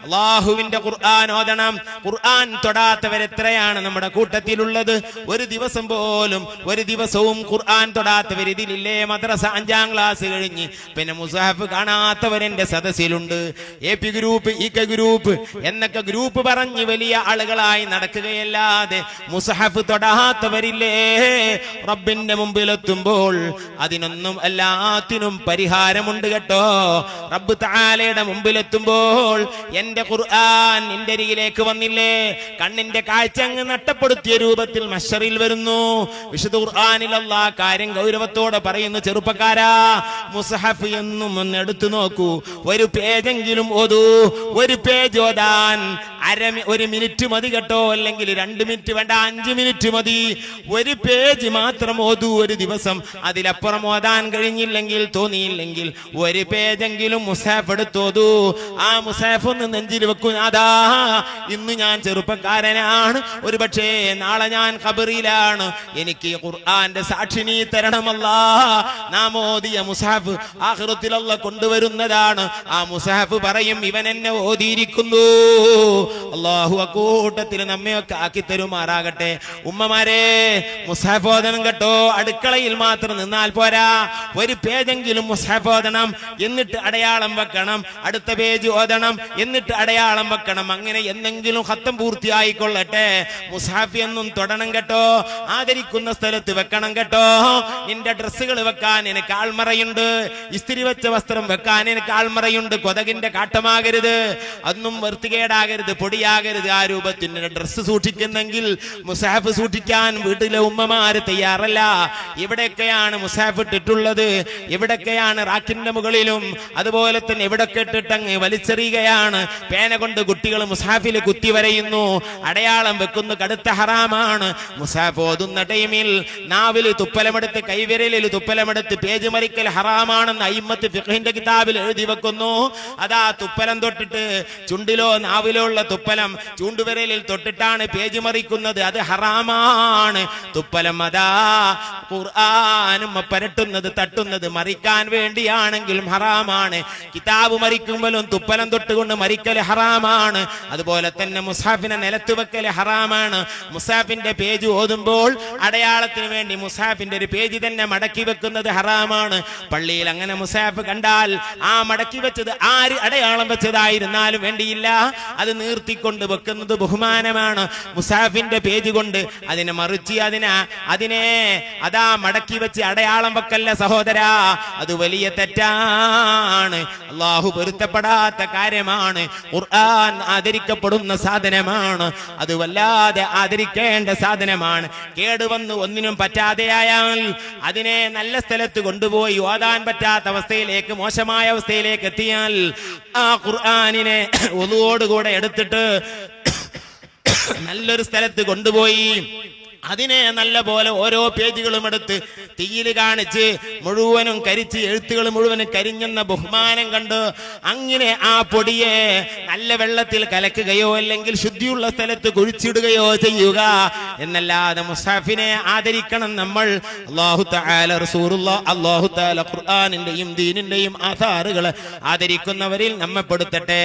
അല്ലാഹുവിന്റെ ഖുർആൻ ഓതണം. ഖുർആൻ തൊടാത്തവരെത്രയാണ് നമ്മുടെ കൂട്ടത്തിലുള്ളത്? ഒരു ദിവസം പോലും ഒരു ദിവസവും ഖുർആൻ തൊടാത്തവർ ഇതിലില്ലേ? മദ്രസ 5ാം ക്ലാസ് കഴിഞ്ഞ് പിന്നെ മുസാഹഫ് കാണാത്തവരെന്റെ സദസ്സിലുണ്ട്. AP ഗ്രൂപ്പ്, EK ഗ്രൂപ്പ് എന്നൊക്കെ ഗ്രൂപ്പ് പറഞ്ഞ് വലിയ ആളുകളായി നടക്കുകയല്ലാതെ മുസാഹഫ് തൊടാത്തവരില്ലേ? റബ്ബിന്റെ മുമ്പിലെത്തുമ്പോൾ അതിനൊന്നും എല്ലാത്തിനും പരിഹാരമുണ്ട് കേട്ടോ. റബ്ബ് തആലയുടെ മുമ്പിലെത്തുമ്പോൾ എന്റെ ഖുർആൻ നിന്റെ അരികിലേക്ക് വന്നില്ലേ? കണ്ണിന്റെ കാഴ്ച അങ്ങ് നഷ്ടപ്പെടുത്തിയ രൂപത്തിൽ മഹ്ശറിൽ വരുന്നു. വിശുദ്ധ ഖുർആനിൽ അല്ലാഹ് കാര്യം ഗൗരവത്തോടെ പറയുന്നു, ചെറുപ്പക്കാരാ, മുസ്ഹഫ് എന്നും ഒന്ന് എടുത്തു നോക്കൂ. ഒരു പേജെങ്കിലും ഓതൂ. ഒരു പേജ് ഓതാൻ ഒരു മിനിറ്റ് മതി കേട്ടോ. അല്ലെങ്കിൽ 2 മിനിറ്റ് വേണ്ട, 5 മിനിറ്റ് മതി. ഒരു പേജ് മാത്രം ഓതൂ ഒരു ദിവസം. അതിലപ്പുറം ഓതാൻ കഴിഞ്ഞില്ലെങ്കിൽ, തോന്നിയില്ലെങ്കിൽ ഒരു പേജെങ്കിലും മുസ്ഹഫ് എടുത്തോതൂ. ആ മുസ്ഹഫ് ഒന്ന് നെഞ്ചിൽ വെക്കൂ. അതാ ഇന്ന് ഞാൻ ചെറുപ്പക്കാരനാണ്, ഒരു പക്ഷേ നാളെ ഞാൻ ഖബറിലാണ്, എനിക്ക് ഖുർആന്റെ സാക്ഷിനി തരണമല്ലാ. നാം ഓതിയ മുസ്ഹഫ് ആഖിറത്തിൽ അല്ലാഹ് കൊണ്ടുവരുന്നതാണ്. ആ മുസ്ഹഫ് പറയും, ഇവൻ എന്നെ ഓതിയിരിക്കുന്നു. അല്ലാഹു അക്കൂട്ടത്തിൽ നമ്മയൊക്കെ ആക്കി തരുമാറാകട്ടെ. ഉമ്മമാരെ, മുസ്ഹഫ് ഓതണം കേട്ടോ. അടുക്കളയിൽ മാത്രം നിന്നാൽ പോരാ, ഒരു പേജെങ്കിലും മുസ്ഹഫ് ഓതണം. എന്നിട്ട് അടയാളം വെക്കണം. അടുത്ത പേജ് ഓതണം, എന്നിട്ട് അടയാളം വെക്കണം. അങ്ങനെ എന്തെങ്കിലും ഖത്തം പൂർത്തിയായിക്കൊള്ളട്ടെ. മുസ്ഹഫ് എന്നും തൊടണം കേട്ടോ. ആദരിക്കുന്ന സ്ഥലത്ത് വെക്കണം കേട്ടോ. നിന്റെ ഡ്രസ്സുകൾ വെക്കാൻ എനിക്ക് ആൾമറയുണ്ട്. ഇസ്തിരി വെച്ച വസ്ത്രം വെക്കാൻ എനിക്ക് ആൾമറയുണ്ട്. കൊതകിന്റെ കാട്ടമാകരുത്, അതൊന്നും വൃത്തികേടാകരുത്, പൊടിയാകരുത്. ആ രൂപത്തിന് ഡ്രസ്സ് സൂക്ഷിക്കുന്നെങ്കിൽ മുസ്ഹഫ് സൂക്ഷിക്കാൻ വീട്ടിലെ ഉമ്മമാര് തയ്യാറല്ല. ഇവിടെയൊക്കെയാണ് മുസ്ഹഫ് ഇട്ടിട്ടുള്ളത്. ഇവിടൊക്കെയാണ് റാക്കിന്റെ മുകളിലും അതുപോലെ തന്നെ എവിടൊക്കെ ഇട്ടിട്ടങ്ങ് വലിച്ചെറിയുകയാണ്. പേന കൊണ്ട് കുട്ടികൾ മുസ്ഹഫിൽ കുത്തി വരയുന്നു, അടയാളം വെക്കുന്നു. കടുത്ത ഹറാമാണ്. മുസ്ഹഫ് ഓതുന്ന ടൈമിൽ നാവില് തുപ്പലമെടുത്ത്, കൈവിരലിൽ തുപ്പലമെടുത്ത് പേജ് മറിക്കൽ ഹറാമാണെന്ന് അയിമ്മത്ത് ഫിഖ്ഹിന്റെ കിതാബിൽ എഴുതി വെക്കുന്നു. അതാ തുപ്പലം തൊട്ടിട്ട് ചുണ്ടിലോ നാവിലോ ഉള്ള തുപ്പലം ചൂണ്ടുവിരലിൽ തൊട്ടിട്ടാണ് പേജ് മറിക്കുന്നത്. അത് ഹറാമാണ്. തുപ്പലം അതാ ഖുർആനും പരട്ടുന്നത്, തട്ടുന്നത് മറിക്കാൻ വേണ്ടിയാണെങ്കിലും ഹറാമാണ്. കിതാബ് മറിക്കുമ്പോഴും തുപ്പലം തൊട്ടുകൊണ്ട് മറിക്കൽ ഹറാമാണ്. അതുപോലെ തന്നെ മുസ്ഹഫിനെ നിലത്ത് വെക്കൽ ഹറാമാണ്. മുസ്ഹഫിന്റെ പേജ് ഓതുമ്പോൾ അടയാളത്തിന് വേണ്ടി മുസ്ഹഫിന്റെ ഒരു പേജ് തന്നെ മടക്കി വെക്കുന്നത് ഹറാമാണ്. പള്ളിയിൽ അങ്ങനെ മുസ്ഹഫ് കണ്ടാൽ ആ മടക്കി വെച്ചത് ആര് അടയാളം വെച്ചതായിരുന്നാലും വേണ്ടിയില്ല, അത് നീർത്തിക്കൊണ്ട് വെക്കുന്നത് ബഹുമാനമാണ്. മുസ്ഹഫിന്റെ പേജ് കൊണ്ട് അതിനെ മറിച്ച് അതിനെ അതാ മടക്കി വെച്ച് അടയാളം വെക്കല്ല സഹോദരാ, അത് വലിയ തെറ്റാണ്. അല്ലാഹു പൊരുത്തപ്പെടാത്ത കാര്യമാണ്. ഖുർആൻ ആദരിക്കപ്പെടുന്ന സാധനമാണ്. അത് വല്ലാതെ ആദരിക്കേണ്ട സാധനമാണ്. കേടുവന്ന് ഒന്നിനും പറ്റാതെയായാൽ അതിനെ നല്ല സ്ഥലത്ത് കൊണ്ടുപോയി ഓതാൻ പറ്റാത്ത അവസ്ഥയിലേക്ക്, മോശമായ അവസ്ഥയിലേക്ക് എത്തിയാൽ ആ ഖുർആനിനെ ഒന്നുകൂടെ എടുത്തിട്ട് നല്ലൊരു സ്ഥലത്ത് കൊണ്ടുപോയി അതിനെ നല്ല പോലെ ഓരോ പേജുകളും എടുത്ത് തീയിൽ കാണിച്ച് മുഴുവനും കരിച്ച്, എഴുത്തുകൾ മുഴുവനും കരിഞ്ഞെന്ന ബഹുമാനം കണ്ട് അങ്ങനെ ആ പൊടിയെ നല്ല വെള്ളത്തിൽ കലക്കുകയോ അല്ലെങ്കിൽ ശുദ്ധിയുള്ള സ്ഥലത്ത് കുഴിച്ചിടുകയോ ചെയ്യുക എന്നല്ലാതെ മുസ്ഹഫിനെ ആദരിക്കണം നമ്മൾ. അല്ലാഹു തആല റസൂലുള്ളാഹി അല്ലാഹു തആല ഖുർആനിന്റെയും ദീനിന്റെയും ആധാറുകൾ ആദരിക്കുന്നവരിൽ നമ്മെ പെടുത്തട്ടെ.